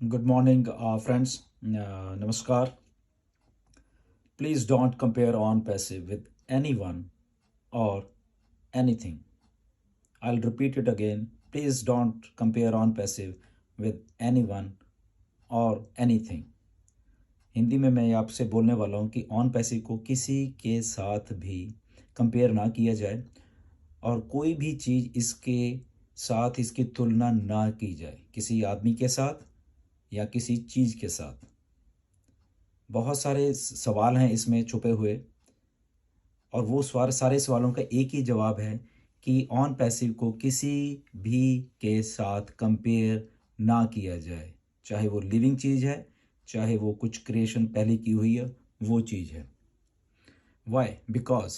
Good morning, friends. Namaskar. Please don't compare on passive with anyone or anything. I'll repeat it again. Please don't compare on passive with anyone और anything. Hindi में मैं आपसे बोलने वाला हूँ कि on passive को किसी के साथ भी कंपेयर ना किया जाए और कोई भी चीज़ इसके साथ इसकी तुलना ना की जाए, किसी आदमी के साथ या किसी चीज़ के साथ। बहुत सारे सवाल हैं इसमें छुपे हुए और वो सारे सवालों का एक ही जवाब है कि ऑन पैसिव को किसी भी के साथ कंपेयर ना किया जाए, चाहे वो लिविंग चीज़ है, चाहे वो कुछ क्रिएशन पहले की हुई है वो चीज़ है। वाई? बिकॉज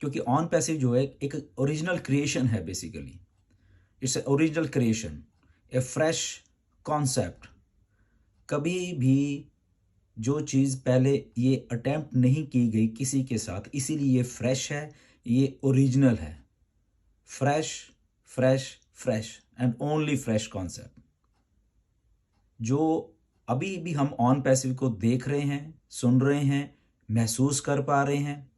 क्योंकि ऑन पैसिव जो है एक ओरिजिनल क्रिएशन है। Basically it's a original creation, A fresh concept. कभी भी जो चीज़ पहले ये अटेम्प्ट नहीं की गई किसी के साथ, इसीलिए ये फ्रेश है, ये ओरिजिनल है। Fresh fresh fresh and only fresh concept जो अभी भी हम ऑन पैसिव को देख रहे हैं, सुन रहे हैं, महसूस कर पा रहे हैं।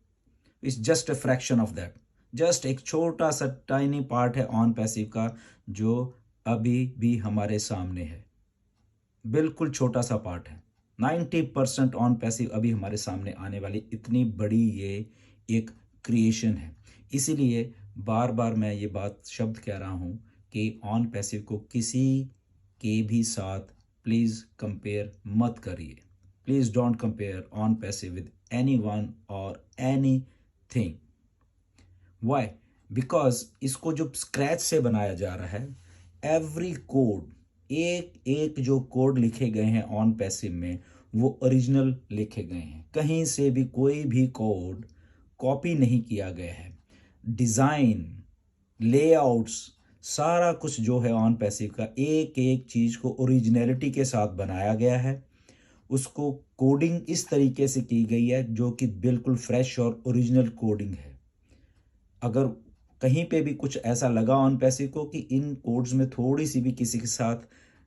It's just a fraction of that. Just एक छोटा सा टाइनी पार्ट है ऑन पैसिव का जो अभी भी हमारे सामने है। बिल्कुल छोटा सा पार्ट है। 90% ऑन पैसिव अभी हमारे सामने आने वाली इतनी बड़ी ये एक क्रिएशन है। इसीलिए बार बार मैं ये बात शब्द कह रहा हूँ कि ऑन पैसिव को किसी के भी साथ प्लीज़ कंपेयर मत करिए। Please don't compare on passive with any one और एनी थिंग। वाई? बिकॉज इसको जो स्क्रैच से बनाया जा रहा है, एवरी कोड, एक एक जो कोड लिखे गए हैं ऑन पैसिव में वो ओरिजिनल लिखे गए हैं। कहीं से भी कोई भी कोड कॉपी नहीं किया गया है। डिज़ाइन, लेआउट्स, सारा कुछ जो है ऑन पैसिव का एक एक चीज़ को ओरिजिनलिटी के साथ बनाया गया है। उसको कोडिंग इस तरीके से की गई है जो कि बिल्कुल फ्रेश और ओरिजिनल कोडिंग है। अगर कहीं पे भी कुछ ऐसा लगा ऑन पैसिव को कि इन कोड्स में थोड़ी सी भी किसी के साथ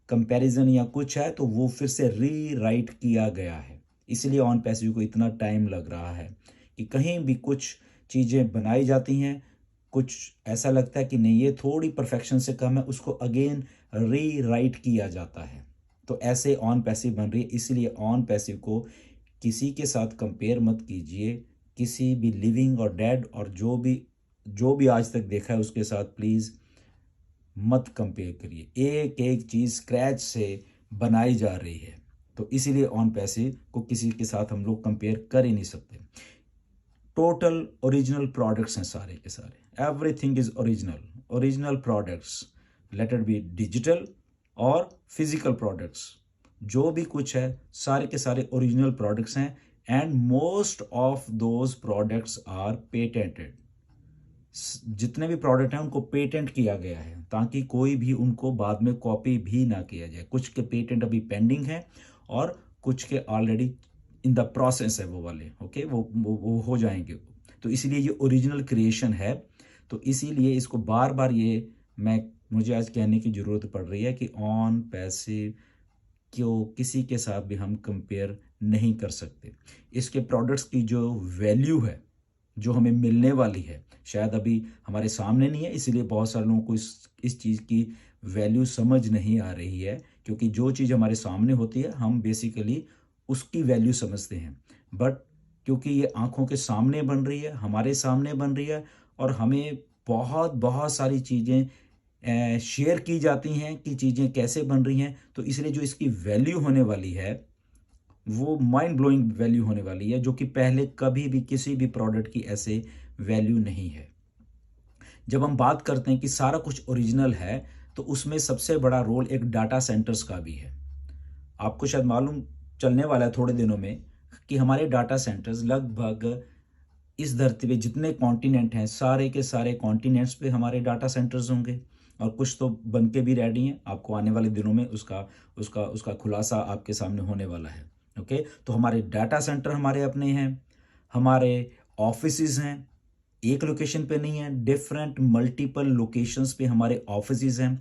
कंपैरिजन या कुछ है तो वो फिर से रीराइट किया गया है। इसलिए ऑन पैसिव को इतना टाइम लग रहा है कि कहीं भी कुछ चीज़ें बनाई जाती हैं, कुछ ऐसा लगता है कि नहीं ये थोड़ी परफेक्शन से कम है, उसको अगेन रीराइट किया जाता है। तो ऐसे ऑन पैसिव बन रही है। इसलिए ऑन पैसिव को किसी के साथ कंपेयर मत कीजिए, किसी भी लिविंग और डेड और जो भी आज तक देखा है उसके साथ प्लीज़ मत कंपेयर करिए। एक एक चीज़ स्क्रैच से बनाई जा रही है, तो इसीलिए ऑन पैसिव को किसी के साथ हम लोग कंपेयर कर ही नहीं सकते। टोटल ओरिजिनल प्रोडक्ट्स हैं सारे के सारे। Everything is original. Original products, let it be digital और फिजिकल प्रोडक्ट्स, जो भी कुछ है सारे के सारे ओरिजिनल प्रोडक्ट्स हैं। And most of those products are patented. जितने भी प्रोडक्ट हैं उनको पेटेंट किया गया है ताकि कोई भी उनको बाद में कॉपी भी ना किया जाए। कुछ के पेटेंट अभी पेंडिंग है और कुछ के ऑलरेडी इन द प्रोसेस है वो वाले। ओके, वो हो जाएंगे। तो इसीलिए ये ओरिजिनल क्रिएशन है। तो इसीलिए इसको बार बार मुझे आज कहने की ज़रूरत पड़ रही है कि ऑन पैसिव क्यों किसी के साथ भी हम कंपेयर नहीं कर सकते। इसके प्रोडक्ट्स की जो वैल्यू है, जो हमें मिलने वाली है, शायद अभी हमारे सामने नहीं है। इसीलिए बहुत सारे लोगों को इस चीज़ की वैल्यू समझ नहीं आ रही है, क्योंकि जो चीज़ हमारे सामने होती है हम बेसिकली उसकी वैल्यू समझते हैं। बट क्योंकि ये आंखों के सामने बन रही है, हमारे सामने बन रही है और हमें बहुत बहुत सारी चीज़ें शेयर की जाती हैं कि चीज़ें कैसे बन रही हैं, तो इसलिए जो इसकी वैल्यू होने वाली है वो माइंड ब्लोइंग वैल्यू होने वाली है, जो कि पहले कभी भी किसी भी प्रोडक्ट की ऐसे वैल्यू नहीं है। जब हम बात करते हैं कि सारा कुछ ओरिजिनल है तो उसमें सबसे बड़ा रोल एक डाटा सेंटर्स का भी है। आपको शायद मालूम चलने वाला है थोड़े दिनों में कि हमारे डाटा सेंटर्स लगभग इस धरती पे जितने कॉन्टिनेंट हैं सारे के सारे कॉन्टिनेंट्स पे हमारे डाटा सेंटर्स होंगे और कुछ तो बन के भी रेडी हैं। आपको आने वाले दिनों में उसका उसका उसका खुलासा आपके सामने होने वाला है। ओके, तो हमारे डाटा सेंटर हमारे अपने हैं, हमारे ऑफिसेज हैं, एक लोकेशन पे नहीं है, डिफरेंट मल्टीपल लोकेशंस पे हमारे ऑफिसेज हैं।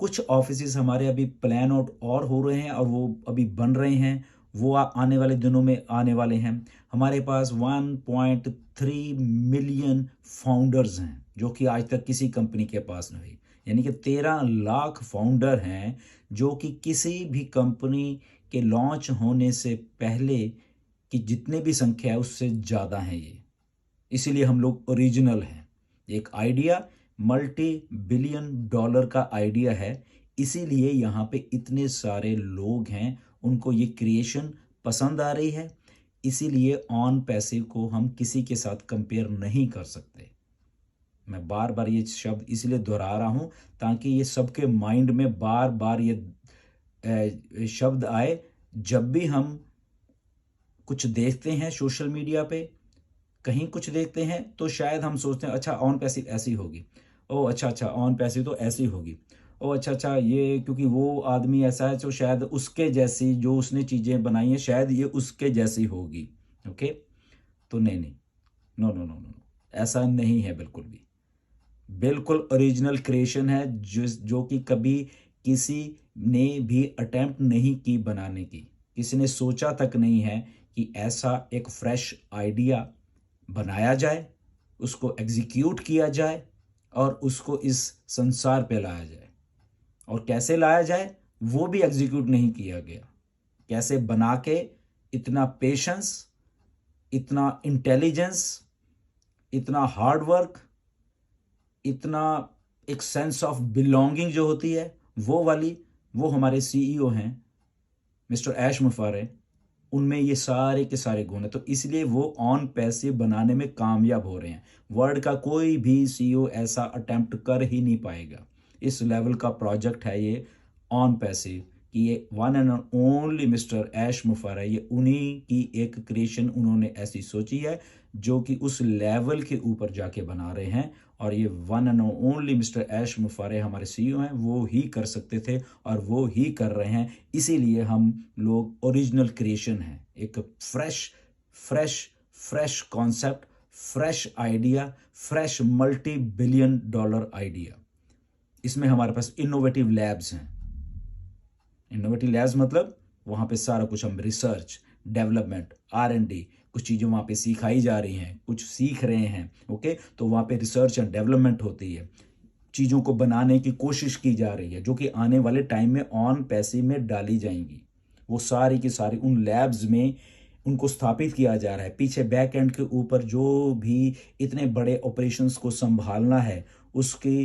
कुछ ऑफिसेज हमारे अभी प्लान आउट और हो रहे हैं और वो अभी बन रहे हैं, वो आने वाले दिनों में आने वाले हैं। हमारे पास 1.3 मिलियन फाउंडर्स हैं जो कि आज तक किसी कंपनी के पास नहीं, यानी कि 13 लाख फाउंडर हैं जो कि किसी भी कंपनी के लॉन्च होने से पहले की जितने भी संख्या है उससे ज़्यादा हैं ये। इसीलिए हम लोग ओरिजिनल हैं। एक आइडिया मल्टी बिलियन डॉलर का आइडिया है, इसीलिए यहाँ पे इतने सारे लोग हैं, उनको ये क्रिएशन पसंद आ रही है। इसीलिए ऑन पैसिव को हम किसी के साथ कंपेयर नहीं कर सकते। मैं बार बार ये शब्द इसलिए दोहरा रहा हूँ ताकि ये सबके माइंड में बार बार ये शब्द आए जब भी हम कुछ देखते हैं सोशल मीडिया पे, कहीं कुछ देखते हैं तो शायद हम सोचते हैं अच्छा ऑन पैसिव ऐसी होगी, ओ अच्छा अच्छा ऑन पैसिव तो ऐसी होगी, ओ अच्छा अच्छा ये क्योंकि वो आदमी ऐसा है तो शायद उसके जैसी जो उसने चीज़ें बनाई हैं शायद ये उसके जैसी होगी। ओके, तो नहीं नहीं, नो नो नो नो, ऐसा नहीं है बिल्कुल भी। बिल्कुल ओरिजिनल क्रिएशन है जो कि कभी किसी ने भी अटेम्प्ट नहीं की बनाने की, किसी ने सोचा तक नहीं है कि ऐसा एक फ्रेश आइडिया बनाया जाए, उसको एग्जीक्यूट किया जाए और उसको इस संसार पे लाया जाए। और कैसे लाया जाए वो भी एग्जीक्यूट नहीं किया गया। कैसे बना के इतना पेशेंस, इतना इंटेलिजेंस, इतना हार्ड वर्क, इतना एक सेंस ऑफ बिलोंगिंग जो होती है वो वाली, वो हमारे सीईओ हैं मिस्टर ऐश मुफारे, उनमें ये सारे के सारे गुण हैं। तो इसलिए वो ऑन पैसिव बनाने में कामयाब हो रहे हैं। वर्ल्ड का कोई भी सीईओ ऐसा अटेम्प्ट कर ही नहीं पाएगा। इस लेवल का प्रोजेक्ट है ये ऑन पैसिव कि ये one and only mister Ash मुफारा, ये उन्हीं की एक क्रिएशन उन्होंने ऐसी सोची है जो कि उस लेवल के ऊपर जाके बना रहे हैं। और ये वन एंड ओनली मिस्टर ऐश मुफारे हमारे सीईओ हैं, वो ही कर सकते थे और वो ही कर रहे हैं। इसीलिए हम लोग ओरिजिनल क्रिएशन हैं, एक fresh fresh fresh concept, fresh idea, fresh multi billion dollar idea. इसमें हमारे पास इनोवेटिव लैब्स हैं। इनोवेटिव लैब्स मतलब वहाँ पे सारा कुछ हम रिसर्च, डेवलपमेंट, R&D, कुछ चीज़ें वहाँ पे सिखाई जा रही हैं, कुछ सीख रहे हैं। ओके, तो वहाँ पे रिसर्च एंड डेवलपमेंट होती है, चीज़ों को बनाने की कोशिश की जा रही है जो कि आने वाले टाइम में ऑन पैसिव में डाली जाएंगी। वो सारी की सारी उन लैब्स में उनको स्थापित किया जा रहा है। पीछे बैक एंड के ऊपर जो भी इतने बड़े ऑपरेशंस को संभालना है उसकी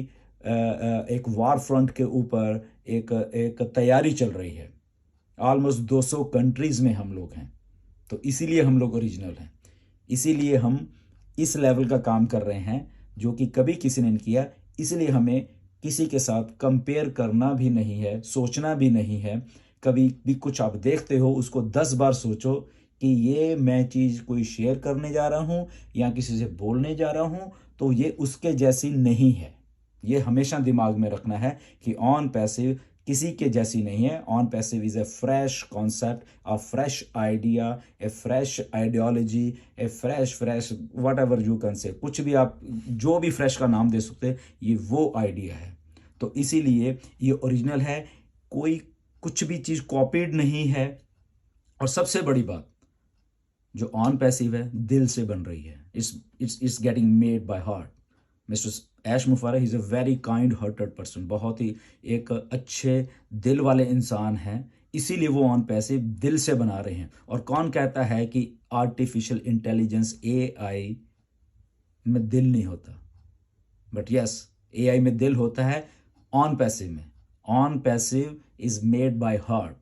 एक वार फ्रंट के ऊपर एक एक तैयारी चल रही है। ऑलमोस्ट 200 कंट्रीज में हम लोग हैं। तो इसीलिए हम लोग ओरिजिनल हैं, इसीलिए हम इस लेवल का काम कर रहे हैं जो कि कभी किसी ने नहीं किया। इसलिए हमें किसी के साथ कंपेयर करना भी नहीं है, सोचना भी नहीं है। कभी भी कुछ आप देखते हो उसको 10 बार सोचो कि ये मैं चीज़ कोई शेयर करने जा रहा हूँ या किसी से बोलने जा रहा हूँ तो ये उसके जैसी नहीं है। ये हमेशा दिमाग में रखना है कि ऑन पैसिव किसी के जैसी नहीं है। On passive is a fresh concept, a fresh idea, A fresh ideology, A fresh what ever you can say, कुछ भी आप जो भी फ्रेश का नाम दे सकते हैं, ये वो आइडिया है। तो इसीलिए ये ओरिजिनल है, कोई कुछ भी चीज़ कॉपीड नहीं है। और सबसे बड़ी बात, जो ऑन पैसिव है दिल से बन रही है। It's getting made by heart. Mister Ash Mufara is a very kind hearted person, बहुत ही एक अच्छे दिल वाले इंसान हैं। इसीलिए वो ऑन पैसिव दिल से बना रहे हैं। और कौन कहता है कि आर्टिफिशियल इंटेलिजेंस AI में दिल नहीं होता? बट यस, AI में दिल होता है, ऑन पैसिव में। On passive is made by heart,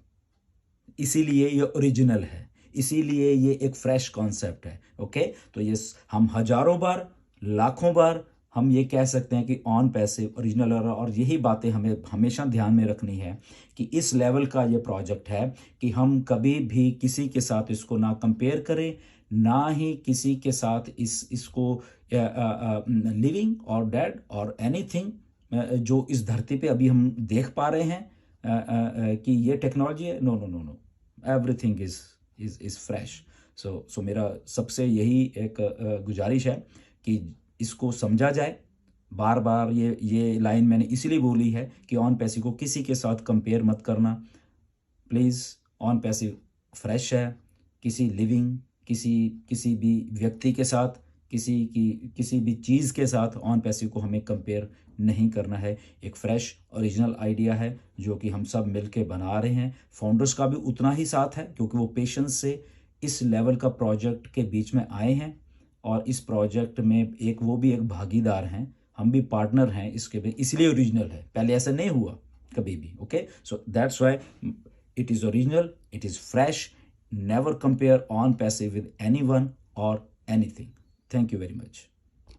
इसीलिए ये ओरिजिनल है, इसीलिए ये एक फ्रेश कॉन्सेप्ट है। ओके, तो ये हम हजारों बार, लाखों बार हम ये कह सकते हैं कि ऑन पैसिव ओरिजिनल। और यही बातें हमें हमेशा ध्यान में रखनी है कि इस लेवल का ये प्रोजेक्ट है कि हम कभी भी किसी के साथ इसको ना कंपेयर करें, ना ही किसी के साथ इसको लिविंग और डेड और एनीथिंग जो इस धरती पे अभी हम देख पा रहे हैं कि ये टेक्नोलॉजी है। No no no no, everything is fresh. So मेरा सबसे यही एक गुजारिश है कि इसको समझा जाए, बार बार ये लाइन मैंने इसलिए बोली है कि ऑन पैसिव को किसी के साथ कंपेयर मत करना प्लीज़। ऑन पैसिव फ्रेश है, किसी लिविंग किसी भी व्यक्ति के साथ, किसी भी चीज़ के साथ ऑन पैसिव को हमें कंपेयर नहीं करना है। एक फ्रेश ओरिजिनल आइडिया है जो कि हम सब मिलके बना रहे हैं। फाउंडर्स का भी उतना ही साथ है क्योंकि वो पेशेंस से इस लेवल का प्रोजेक्ट के बीच में आए हैं और इस प्रोजेक्ट में वो भी एक भागीदार हैं, हम भी पार्टनर हैं इसके भी, इसलिए ओरिजिनल है। पहले ऐसा नहीं हुआ कभी भी। Okay, so that's why it is original, it is fresh. Never compare on passive with anyone or anything. Thank you very much.